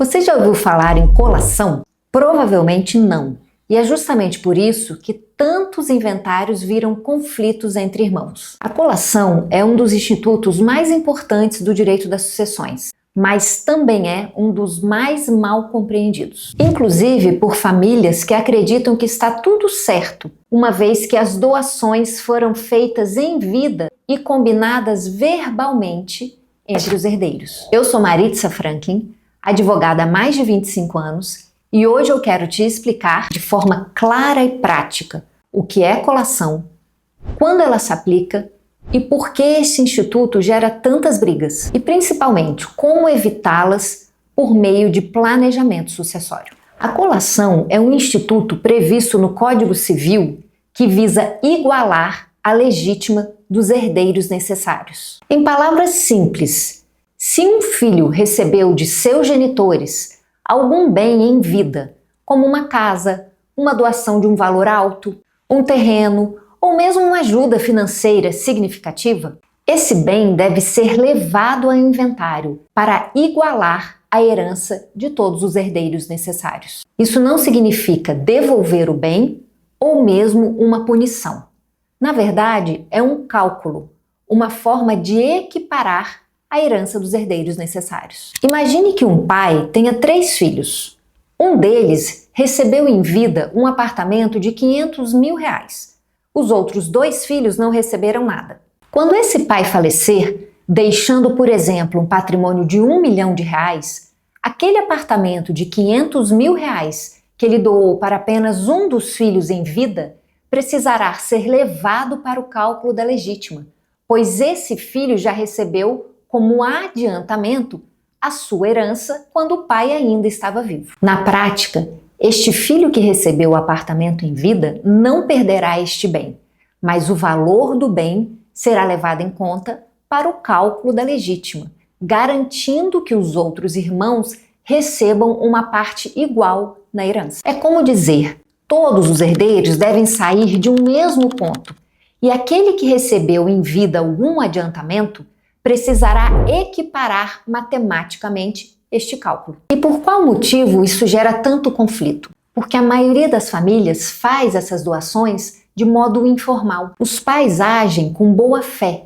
Você já ouviu falar em colação? Provavelmente não. E é justamente por isso que tantos inventários viram conflitos entre irmãos. A colação é um dos institutos mais importantes do direito das sucessões, mas também é um dos mais mal compreendidos. Inclusive por famílias que acreditam que está tudo certo, uma vez que as doações foram feitas em vida e combinadas verbalmente entre os herdeiros. Eu sou Maritza Franklin, advogada há mais de 25 anos, e hoje eu quero te explicar de forma clara e prática o que é colação, quando ela se aplica e por que esse instituto gera tantas brigas, e principalmente como evitá-las por meio de planejamento sucessório. A colação é um instituto previsto no Código Civil que visa igualar a legítima dos herdeiros necessários. Em palavras simples, se um filho recebeu de seus genitores algum bem em vida, como uma casa, uma doação de um valor alto, um terreno ou mesmo uma ajuda financeira significativa, esse bem deve ser levado ao inventário para igualar a herança de todos os herdeiros necessários. Isso não significa devolver o bem ou mesmo uma punição. Na verdade, é um cálculo, uma forma de equiparar a herança dos herdeiros necessários. Imagine que um pai tenha 3 filhos. Um deles recebeu em vida um apartamento de R$500 mil. Os outros 2 filhos não receberam nada. Quando esse pai falecer, deixando, por exemplo, um patrimônio de R$1 milhão, aquele apartamento de R$500 mil que ele doou para apenas um dos filhos em vida precisará ser levado para o cálculo da legítima, pois esse filho já recebeu como adiantamento a sua herança quando o pai ainda estava vivo. Na prática, este filho que recebeu o apartamento em vida não perderá este bem, mas o valor do bem será levado em conta para o cálculo da legítima, garantindo que os outros irmãos recebam uma parte igual na herança. É como dizer, todos os herdeiros devem sair de um mesmo ponto, e aquele que recebeu em vida algum adiantamento precisará equiparar matematicamente este cálculo. E por qual motivo isso gera tanto conflito? Porque a maioria das famílias faz essas doações de modo informal. Os pais agem com boa fé,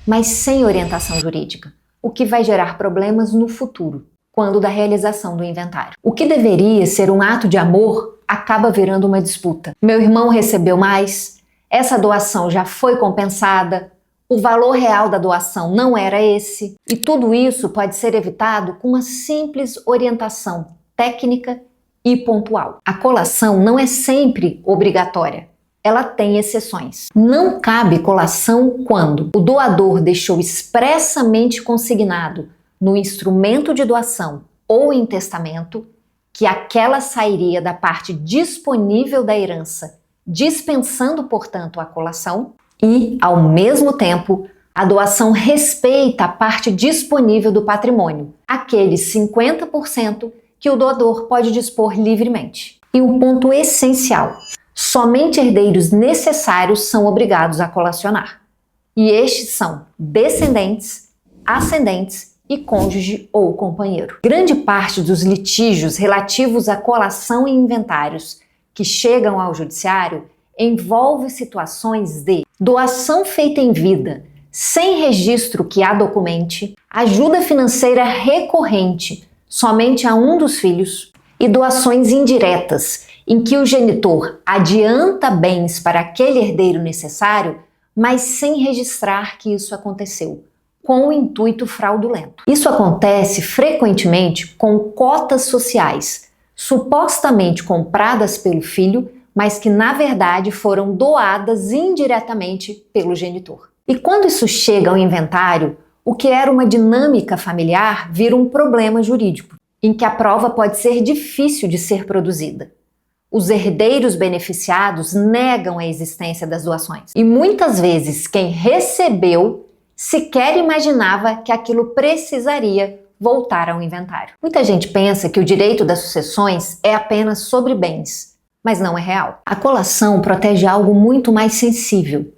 mas sem orientação jurídica, o que vai gerar problemas no futuro, quando da realização do inventário. O que deveria ser um ato de amor acaba virando uma disputa. Meu irmão recebeu mais, essa doação já foi compensada, o valor real da doação não era esse, e tudo isso pode ser evitado com uma simples orientação técnica e pontual. A colação não é sempre obrigatória, ela tem exceções. Não cabe colação quando o doador deixou expressamente consignado no instrumento de doação ou em testamento que aquela sairia da parte disponível da herança, dispensando, portanto, a colação, e, ao mesmo tempo, a doação respeita a parte disponível do patrimônio, aqueles 50% que o doador pode dispor livremente. E um ponto essencial, somente herdeiros necessários são obrigados a colacionar. E estes são descendentes, ascendentes e cônjuge ou companheiro. Grande parte dos litígios relativos à colação e inventários que chegam ao judiciário envolve situações de doação feita em vida, sem registro que a documente, ajuda financeira recorrente somente a um dos filhos e doações indiretas, em que o genitor adianta bens para aquele herdeiro necessário, mas sem registrar que isso aconteceu, com o intuito fraudulento. Isso acontece frequentemente com cotas sociais, supostamente compradas pelo filho, mas que na verdade foram doadas indiretamente pelo genitor. E quando isso chega ao inventário, o que era uma dinâmica familiar vira um problema jurídico, em que a prova pode ser difícil de ser produzida. Os herdeiros beneficiados negam a existência das doações. E muitas vezes quem recebeu sequer imaginava que aquilo precisaria voltar ao inventário. Muita gente pensa que o direito das sucessões é apenas sobre bens, mas não é real. A colação protege algo muito mais sensível,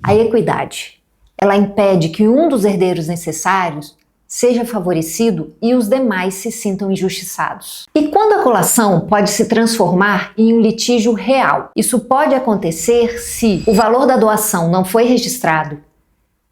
a equidade. Ela impede que um dos herdeiros necessários seja favorecido e os demais se sintam injustiçados. E quando a colação pode se transformar em um litígio real? Isso pode acontecer se o valor da doação não foi registrado,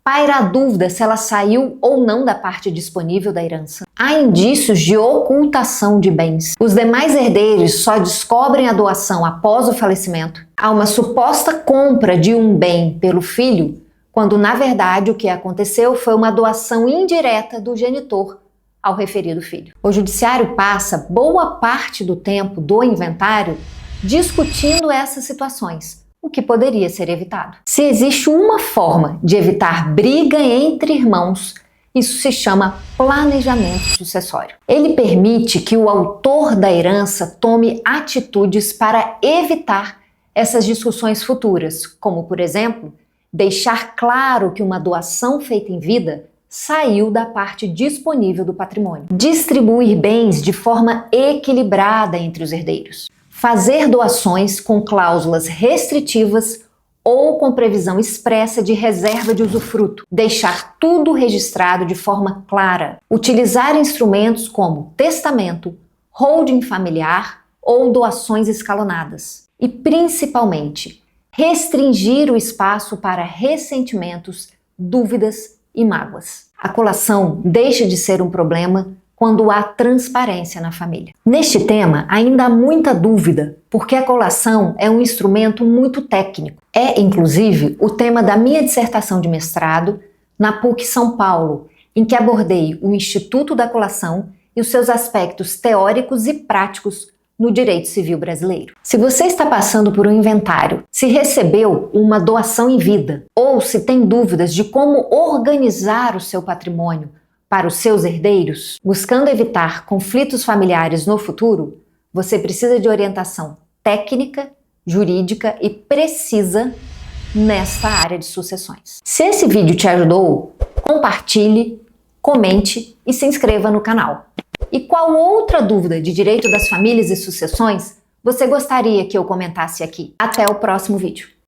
paira a dúvida se ela saiu ou não da parte disponível da herança, há indícios de ocultação de bens, os demais herdeiros só descobrem a doação após o falecimento, há uma suposta compra de um bem pelo filho, quando na verdade o que aconteceu foi uma doação indireta do genitor ao referido filho. O judiciário passa boa parte do tempo do inventário discutindo essas situações, o que poderia ser evitado. Se existe uma forma de evitar briga entre irmãos, isso se chama planejamento sucessório. Ele permite que o autor da herança tome atitudes para evitar essas discussões futuras, como, por exemplo, deixar claro que uma doação feita em vida saiu da parte disponível do patrimônio. Distribuir bens de forma equilibrada entre os herdeiros. Fazer doações com cláusulas restritivas ou com previsão expressa de reserva de usufruto. Deixar tudo registrado de forma clara. Utilizar instrumentos como testamento, holding familiar ou doações escalonadas. E, principalmente, restringir o espaço para ressentimentos, dúvidas e mágoas. A colação deixa de ser um problema quando há transparência na família. Neste tema, ainda há muita dúvida, porque a colação é um instrumento muito técnico. É, inclusive, o tema da minha dissertação de mestrado na PUC São Paulo, em que abordei o Instituto da Colação e os seus aspectos teóricos e práticos no direito civil brasileiro. Se você está passando por um inventário, se recebeu uma doação em vida, ou se tem dúvidas de como organizar o seu patrimônio para os seus herdeiros, buscando evitar conflitos familiares no futuro, você precisa de orientação técnica, jurídica e precisa nesta área de sucessões. Se esse vídeo te ajudou, compartilhe, comente e se inscreva no canal. E qual outra dúvida de direito das famílias e sucessões você gostaria que eu comentasse aqui? Até o próximo vídeo.